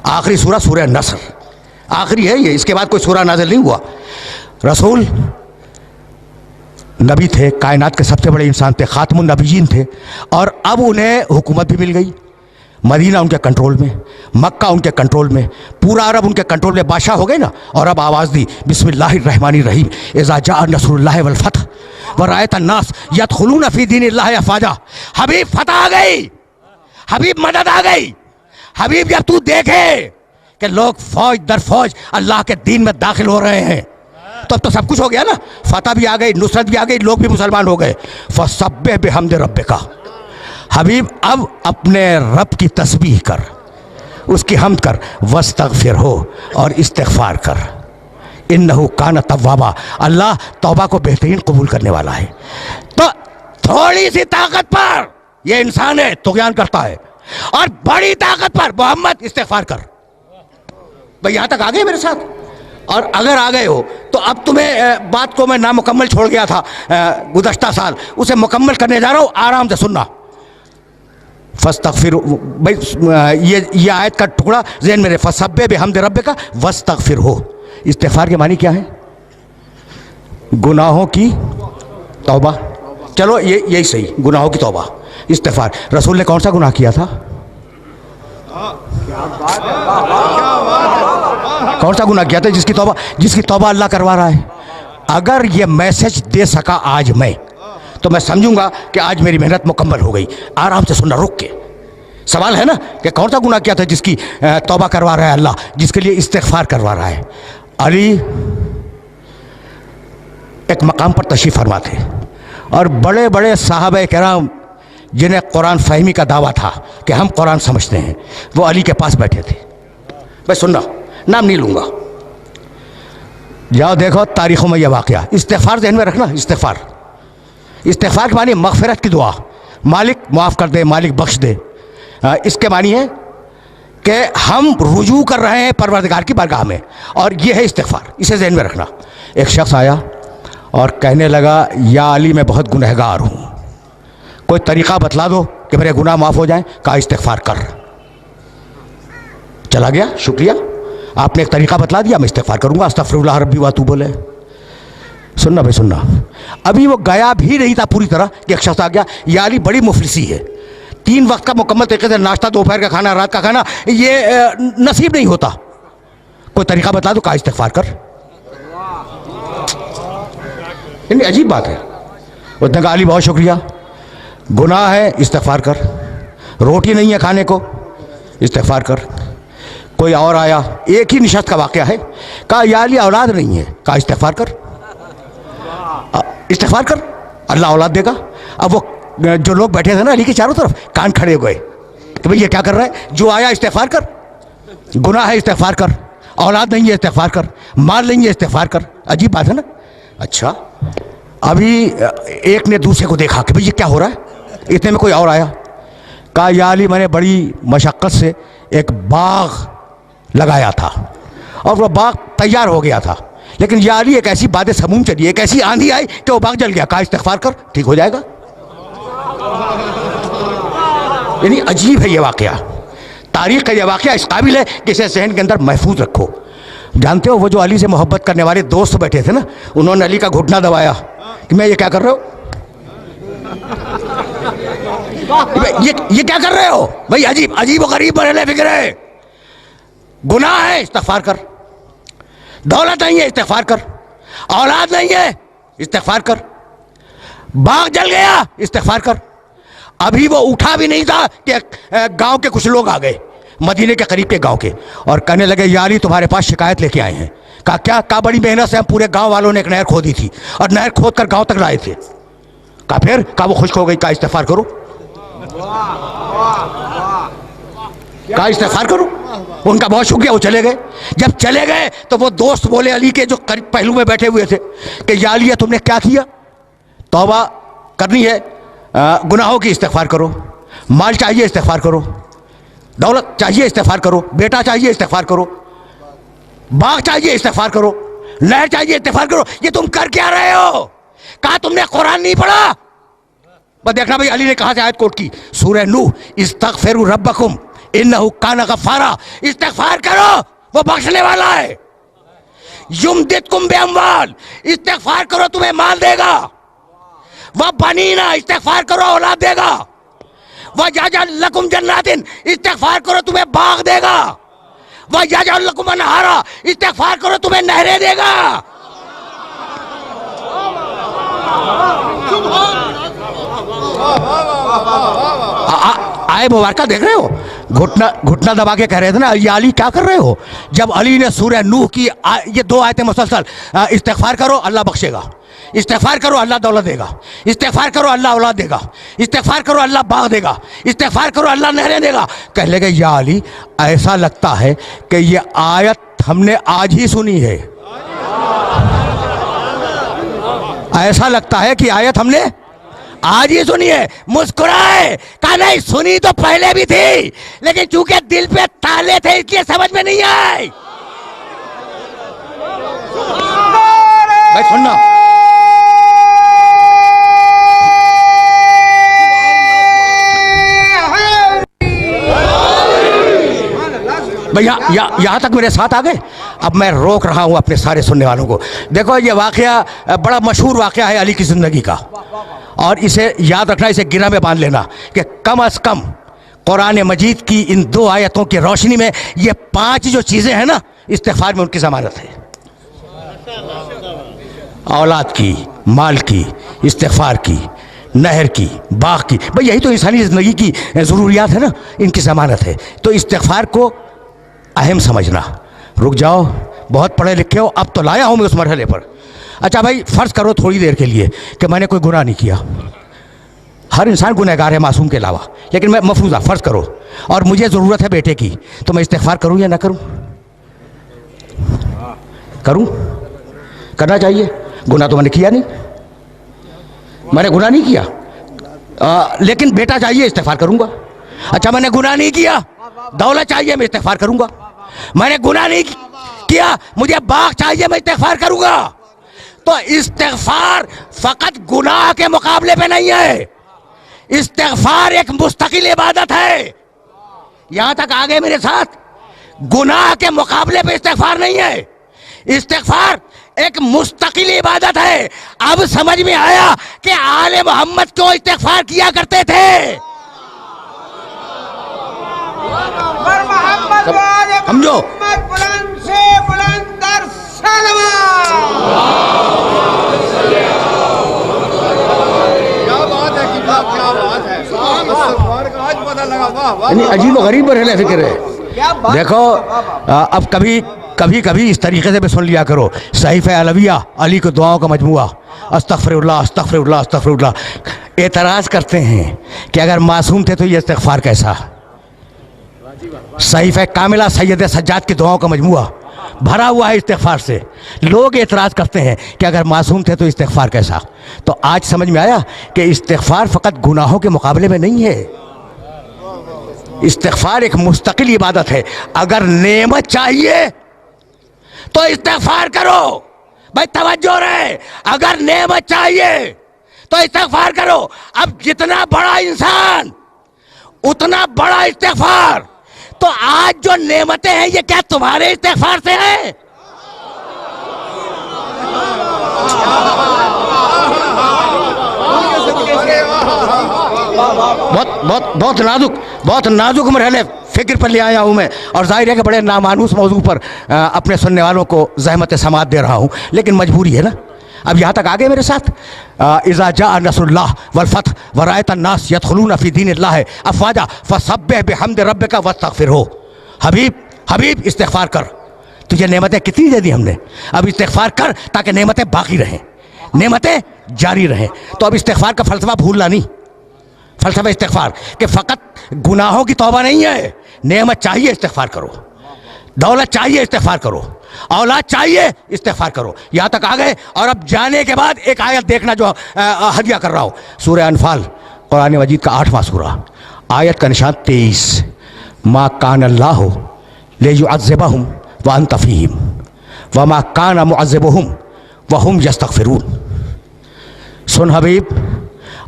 آخری سورہ سورہ نصر آخری ہے یہ، اس کے بعد کوئی سورہ نازل نہیں ہوا. رسول نبی تھے، کائنات کے سب سے بڑے انسان تھے، خاتم النبیین تھے، اور اب انہیں حکومت بھی مل گئی. مدینہ ان کے کنٹرول میں، مکہ ان کے کنٹرول میں، پورا عرب ان کے کنٹرول میں، بادشاہ ہو گئے نا. اور اب آواز دی بسم اللہ الرحمن الرحیم اذا جاء نصر اللہ والفتح ورأیت الناس یدخلون فی دین اللہ افواجا. حبیب فتح آ گئی، حبیب مدد آ گئی. حبیب جب تو دیکھے کہ لوگ فوج در فوج اللہ کے دین میں داخل ہو رہے ہیں تو اب تو سب کچھ ہو گیا نا. فتح بھی آ گئی، نصرت بھی آ گئی، لوگ بھی مسلمان ہو گئے. فسبح بحمد ربک. حبیب اب اپنے رب کی تسبیح کر، اس کی حمد کر، واستغفرہ اور استغفار کر. انہ کان توابا. اللہ توبہ کو بہترین قبول کرنے والا ہے. تو تھوڑی سی طاقت پر یہ انسان ہے طغیان کرتا ہے، اور بڑی طاقت پر محمد استغفار کر. بھئی یہاں تک آ گئے میرے ساتھ؟ اور اگر آ گئے ہو تو اب تمہیں بات کو میں نامکمل چھوڑ گیا تھا گزشتہ سال، اسے مکمل کرنے جا رہا ہوں، آرام سے سننا. فاستغفر. بھئی یہ آیت کا ٹکڑا ذہن میں رہے. فسبح بحمد ربک واستغفرہ. استغفار کے معنی کیا ہے؟ گناہوں کی توبہ. چلو یہی صحیح، گناہوں کی توبہ، استغفار. رسول نے کون سا گناہ کیا تھا؟ کون سا گناہ کیا تھا جس کی توبہ اللہ کروا رہا ہے؟ اگر یہ میسج دے سکا آج میں تو میں سمجھوں گا کہ آج میری محنت مکمل ہو گئی. آرام سے سننا، رک کے. سوال ہے نا کہ کون سا گناہ کیا تھا جس کی توبہ کروا رہا ہے اللہ، جس کے لیے استغفار کروا رہا ہے؟ علی ایک مقام پر تشریف فرما تھے، اور بڑے بڑے صحابہ کرام جنہیں قرآن فہمی کا دعویٰ تھا کہ ہم قرآن سمجھتے ہیں، وہ علی کے پاس بیٹھے تھے. بھائی سننا، نام نہیں لوں گا، جاؤ دیکھو تاریخوں میں یہ واقعہ. استغفار ذہن میں رکھنا. استغفار کے معنی مغفرت کی دعا. مالک معاف کر دے، مالک بخش دے. اس کے معنی ہے کہ ہم رجوع کر رہے ہیں پروردگار کی بارگاہ میں، اور یہ ہے استغفار. اسے ذہن میں رکھنا. ایک شخص آیا اور کہنے لگا یا علی میں بہت گنہگار ہوں، کوئی طریقہ بتلا دو کہ میرے گناہ معاف ہو جائیں. کہا استغفار کر. چلا گیا، شکریہ آپ نے ایک طریقہ بتلا دیا، میں استغفار کروں گا، استغفر اللہ ربی واتوب الیہ. سننا بھائی سننا. ابھی وہ گیا بھی نہیں تھا پوری طرح کہ ایک شخص آ گیا، یا علی بڑی مفلسی ہے، 3 وقت کا مکمل طریقے سے ناشتہ، دوپہر کا کھانا، رات کا کھانا یہ نصیب نہیں ہوتا، کوئی طریقہ بتلا دو. کہا استغفار کر. یعنی عجیب بات ہے. اس نے کہا علی بہت شکریہ، گناہ ہے استغفار کر، روٹی نہیں ہے کھانے کو استغفار کر. کوئی اور آیا، ایک ہی نشست کا واقعہ ہے. کہا یا علی اولاد نہیں ہے. کہا استغفار کر. استغفار کر، اللہ اولاد دے گا. اب وہ جو لوگ بیٹھے تھے نا علی کے چاروں طرف، کان کھڑے ہو گئے کہ بھئی یہ کیا کر رہا ہے؟ جو آیا استغفار کر، گناہ ہے استغفار کر، اولاد نہیں ہے استغفار کر، مال نہیں ہے استغفار کر. عجیب بات ہے نا. اچھا ابھی ایک نے دوسرے کو دیکھا کہ بھئی یہ کیا ہو رہا ہے. اتنے میں کوئی اور آیا. کہا یا علی میں نے بڑی مشقت سے ایک باغ لگایا تھا اور وہ باغ تیار ہو گیا تھا، لیکن یا علی ایک ایسی باد سموم چلی، ایک ایسی آندھی آئی کہ وہ باغ جل گیا. کہا استغفار کر، ٹھیک ہو جائے گا. یعنی عجیب ہے یہ واقعہ، تاریخ کا یہ واقعہ اس قابل ہے کہ اسے ذہن کے اندر محفوظ رکھو. جانتے ہو وہ جو علی سے محبت کرنے والے دوست بیٹھے تھے نا، انہوں نے علی کا گھٹنا دبایا کہ میں یہ کیا کر رہے ہو، یہ کیا کر رہے ہو بھائی؟ عجیب و غریب مرحلے فکر ہے. گناہ ہے استغفار کر، دولت نہیں ہے استغفار کر، اولاد نہیں ہے استغفار کر، باغ جل گیا استغفار کر. ابھی وہ اٹھا بھی نہیں تھا کہ گاؤں کے کچھ لوگ آ گئے، مدینے کے قریب کے گاؤں کے، اور کہنے لگے یا علی تمہارے پاس شکایت لے کے آئے ہیں. کہا کیا؟ کہا بڑی محنت سے ہم پورے گاؤں والوں نے ایک نہر کھودی تھی اور نہر کھود کر گاؤں تک لائے تھے. کہا پھر؟ کہا وہ خشک ہو گئی. کہا استغفار کرو. کہا استغفار کرو. ان کا بہت شکریہ، وہ چلے گئے. جب چلے گئے تو وہ دوست بولے علی کے جو قریب پہلو میں بیٹھے ہوئے تھے کہ یا علی تم نے کیا کیا؟ توبہ کرنی ہے، گناہوں کی استغفار کرو، مال چاہیے استغفار کرو، دولت چاہیے استغفار کرو، بیٹا چاہیے استغفار کرو، باغ چاہیے استغفار کرو، نہر چاہیے استغفار کرو. یہ تم کر کیا رہے ہو؟ کہا تم نے قرآن نہیں پڑھا. بس دیکھنا بھائی علی نے کہاں سے آیت کوٹ کی؟ سورہ نوح، استغفروا ربکم इन्नहु काना गफ्फारा, इस्तिग़फ़ार करो वो बख्शने वाला है। युमदिदकुम बिअम्वाल, इस्तिग़फ़ार करो तुम्हें माल देगा। वह बनीना, इस्तिग़फ़ार करो औलाद देगा। वह यजअल लकुम जन्नातिन, इस्तिग़फ़ार करो तुम्हें बाग देगा। वह यजअल लकुम अनहारा, इस्तिग़फ़ार करो तुम्हें नहरें देगा। आए मुबारका देख रहे हो, घुटना दबा के कह रहे थे ना, ये अली क्या कर रहे हो? जब अली ने सूरह नूह की ये 2 आयतें मुसलसल, इस्तिग़फ़ार करो अल्लाह बख्शेगा, इस्तिग़फ़ार करो अल्लाह दौलत देगा, इस्तिग़फ़ार करो अल्लाह औलाद देगा, इस्तिग़फ़ार करो अल्लाह बाग देगा, इस्तिग़फ़ार करो अल्लाह नहरें देगा। कह लगे या अली ऐसा लगता है कि ये आयत हमने आज ही सुनी है, ऐसा लगता है कि आयत हमने आज ही सुनी है। मुस्कुराए, कहा नहीं सुनी तो पहले भी थी, लेकिन चूंकि दिल पे ताले थे इसलिए समझ में नहीं आई। भाई सुनना, भैया यहाँ तक मेरे साथ आ गए। अब मैं रोक रहा हूँ अपने सारे सुनने वालों को। देखो ये वाकया बड़ा मशहूर वाकया है अली की ज़िंदगी का, और इसे याद रखना, इसे गिरा में बांध लेना कि कम अज़ कम कुरान मजीद की इन 2 आयतों की रोशनी में ये 5 जो चीज़ें हैं ना, इस्तिग़फ़ार में उनकी ज़मानत है। औलाद की, माल की, इस्तिग़फ़ार की, नहर की, बाग की, भाई यही तो इंसानी ज़िंदगी की ज़रूरियात है ना, इनकी ज़मानत है। तो इस्तिग़फ़ार को अहम समझना। रुक जाओ, बहुत पढ़े लिखे हो, अब तो लाया हूँ मैं उस मरहले पर। अच्छा भाई फ़र्ज़ करो थोड़ी देर के लिए कि मैंने कोई गुनाह नहीं किया। हर इंसान गुनहगार है मासूम के अलावा, लेकिन मैं मफरूज़ा फ़र्ज़ करो और मुझे ज़रूरत है बेटे की, तो मैं इस्तिग़फ़ार करूँ या ना करूँ? करूँ? करना चाहिए। गुनाह तो मैंने किया नहीं, मैंने गुनाह नहीं किया, लेकिन बेटा चाहिए, इस्तिग़फ़ार करूँगा। अच्छा मैंने गुनाह नहीं किया, दौलत चाहिए, मैं इस्तिग़फ़ार करूँगा। मैंने गुनाह नहीं किया, मुझे बाग चाहिए, मैं इस्तिग़फ़ार करूँगा। तो इस्तिग़फ़ार फ़कत गुनाह के मुकाबले पे नहीं है, इस्तिग़फ़ार एक मुस्तकिल इबादत है। यहाँ तक आ गए मेरे साथ? गुनाह के मुकाबले पे इस्तिग़फ़ार नहीं है, इस्तिग़फ़ार एक मुस्तकिल इबादत है। अब समझ में आया कि आले मोहम्मद क्यों इस्तिग़फ़ार किया करते थे। समझो, बुलंद से बुलंद दर सलवात। क्या बात है कि क्या बात है, आज पता लगा। वाह वाह, अजीब व गरीब रहने फिक्र है। देखो अब कभी इस तरीके से भी सुन लिया करो, सहीफ़ा अलविया, अली को दुआओं का मजमुआ, अस्तग़फ़िरुल्लाह अस्तग़फ़िरुल्लाह अस्तग़फ़िरुल्लाह। एतराज़ करते हैं कि अगर मासूम थे तो ये इस्तिग़फ़ार कैसा? सहीफ़ा कामिला सैयद सज्जाद की दुआओं का मजमुआ भरा हुआ है इस्तिग़फ़ार से। लोग एतराज़ करते हैं कि अगर मासूम थे तो इस्तिग़फ़ार कैसा? तो आज समझ में आया कि इस्तिग़फ़ार फ़कत गुनाहों के मुकाबले में नहीं है, इस्तिग़फ़ार एक मुस्तकिल इबादत है। अगर नेमत चाहिए तो इस्तिग़फ़ार करो, भाई तवज्जो रहे, अगर नेमत चाहिए तो इस्तिग़फ़ार करो। अब जितना बड़ा इंसान उतना बड़ा इस्तिग़फ़ार। तो आज जो नेमतें हैं ये क्या तुम्हारे इस्तिग़फ़ार से हैं? बहुत नाजुक मरहले फिक्र पर ले आया हूँ मैं, और जाहिर है कि बड़े नामानूस मौजू पर अपने सुनने वालों को ज़हमत समात दे रहा हूँ, लेकिन मजबूरी है ना। अब यहाँ तक आ गए मेरे साथ। इज़ा जाअ नस्रुल्लाह वल फ़त्ह व रअयत अन्नास यदख़ुलून फ़ी दीनिल्लाहि अफ़वाजा फ़सब्बिह बिहम्दि रब्बिका वस्तग़फ़िरहू। हबीब इस्तिग़फ़ार कर, तुझे नेमतें कितनी दे दी हमने, अब इस्तिग़फ़ार कर ताकि नेमतें बाकी रहें, नेमतें जारी रहें। तो अब इस्तिग़फ़ार का फ़लसफ़ा भूलना नहीं, फ़लसफ़ा इस्तिग़फ़ार कि फ़कत गुनाहों की तौबा नहीं है, नेमत चाहिए इस्तिग़फ़ार करो, दौलत चाहिए इस्तिग़फ़ार करो, औलाद चाहिए इस्तिग़फ़ार करो। यहाँ तक आ गए। और अब जाने के बाद एक आयत देखना जो हदिया कर रहा हूँ, सूरह अनफ़ाल कुरान मजीद का 8वां सूरा, आयत का निशान 23। मा कान अल्लाहु लियुअज़्ज़िबहुम व अंत फ़ीहिम व मा कान मुअज़्ज़िबुहुम व हुम यस्तग़फ़िरून। सुन हबीब,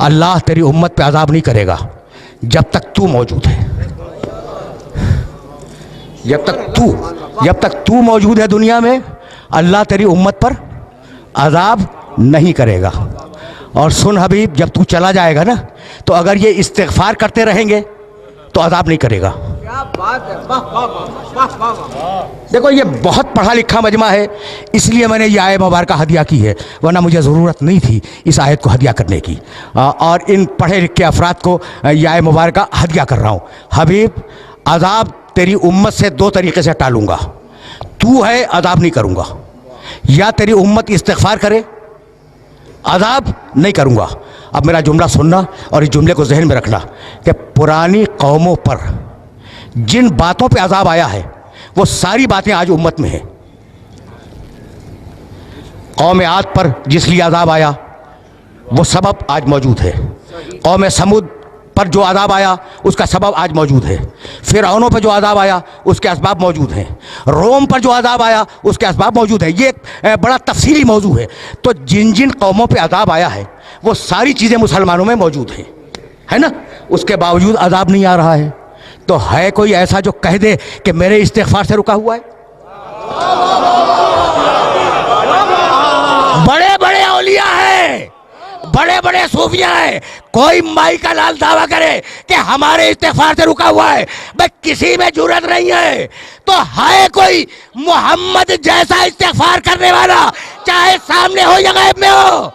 अल्लाह तेरी उम्मत पे अज़ाब नहीं करेगा जब तक तू मौजूद है। जब तक तू मौजूद है दुनिया में, अल्लाह तेरी उम्मत पर अजाब नहीं करेगा। और सुन हबीब, जब तू चला जाएगा ना, तो अगर ये इस्तिग़फ़ार करते रहेंगे तो अजाब नहीं करेगा। क्या बात है, वाह वाह वाह वाह वाह। देखो, ये बहुत पढ़ा लिखा मजमा है, इसलिए मैंने ये आयत मुबारक हदिया की है, वरना मुझे ज़रूरत नहीं थी इस आयत को हदिया करने की। और इन पढ़े लिखे अफराद को ये आयत मुबारक हदिया कर रहा हूँ। हबीब, अजाब तेरी उम्मत से दो तरीक़े से टालूँगा। तू है, अजाब नहीं करूँगा। या तेरी उम्मत इस्तिग़फ़ार करे, अजाब नहीं करूँगा। अब मेरा जुमला सुनना और इस जुमले को जहन में रखना कि पुरानी कौमों पर जिन बातों पे अजाब आया है वो सारी बातें आज उम्मत में हैं। कौम आद पर जिस लिए अजाब आया वो सबब आज मौजूद है। कौम समूद पर जो अजाब आया उसका सबब आज मौजूद है। फ़िरऔनों पर जो अजाब आया उसके असबाब मौजूद हैं। रोम पर जो अजाब आया उसके असबाब मौजूद हैं। ये एक बड़ा तफसीली मौजू है। तो जिन जिन कौमों पे अजाब आया है वो सारी चीज़ें मुसलमानों में मौजूद हैं, है ना। उसके बावजूद अजाब नहीं आ रहा है। तो है कोई ऐसा जो कह दे कि मेरे इस्तिग़फ़ार से रुका हुआ है? बड़े बड़े औलिया हैं, बड़े बड़े सूफिया हैं, कोई माई का लाल दावा करे कि हमारे इस्तिग़फ़ार से रुका हुआ है, भाई किसी में जुर्रत नहीं है। तो है कोई मोहम्मद जैसा इस्तिग़फ़ार करने वाला, चाहे सामने हो या गैब में हो?